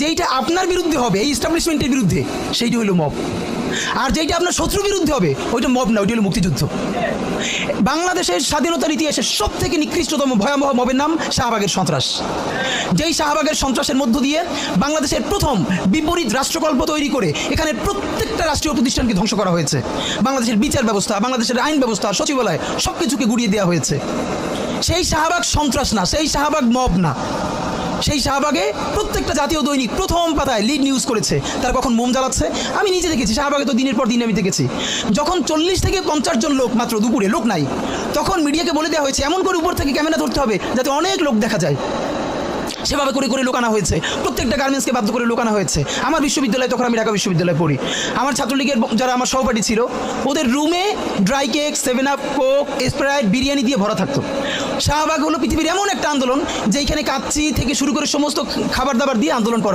যেইটা আপনার বিরুদ্ধে হবে, এই এস্টাবলিশমেন্টের বিরুদ্ধে, সেইটা হলো মব। আর যেইটা আপনার শত্রুর বিরুদ্ধে হবে, ওইটা মব না, ওইটা হলো মুক্তিযুদ্ধ। বাংলাদেশের স্বাধীনতার ইতিহাসে সব থেকে নিকৃষ্টতম ভয়াবহ মবের নাম শাহবাগের সন্ত্রাস। যেই শাহবাগের সন্ত্রাসের মধ্য দিয়ে বাংলাদেশের প্রথম বিপরীত রাষ্ট্রকল্প তৈরি করে এখানে প্রত্যেকটা রাষ্ট্রীয় প্রতিষ্ঠানকে ধ্বংস করা হয়েছে। বাংলাদেশের বিচার ব্যবস্থা, বাংলাদেশের আইন ব্যবস্থা, সচিবালয় সব কিছুকে গুড়িয়ে দেওয়া হয়েছে। সেই শাহবাগ সন্ত্রাস না, সেই শাহবাগ মব না। সেই শাহবাগে প্রত্যেকটা জাতীয় দৈনিক প্রথম পাতায় লিড নিউজ করেছে তারা কখন মোম জ্বালাচ্ছে। আমি নিজে দেখেছি, শাহবাগে তো দিনের পর দিন আমি দেখেছি, যখন 40 থেকে 50 জন লোক মাত্র, দুপুরে লোক নাই, তখন মিডিয়াকে বলে দেওয়া হয়েছে এমন করে উপর থেকে ক্যামেরা ধরতে হবে যাতে অনেক লোক দেখা যায়। সেভাবে করে করে লোক আনা হয়েছে, প্রত্যেকটা গার্মেন্টসকে বাধ্য করে লোক আনা হয়েছে। আমার বিশ্ববিদ্যালয়ে, তখন আমি ঢাকা বিশ্ববিদ্যালয়ে পড়ি, আমার ছাত্রলীগের যারা আমার সহপাঠী ছিল, ওদের রুমে dry cake, 7 up, Coke, Sprite, biryani দিয়ে ভরা থাকতো। শাহবাগ হলো পৃথিবীর এমন একটা আন্দোলন যেখানে কাচ্চি থেকে শুরু করে সমস্ত খাবার দাবার দিয়ে আন্দোলন করা হয়।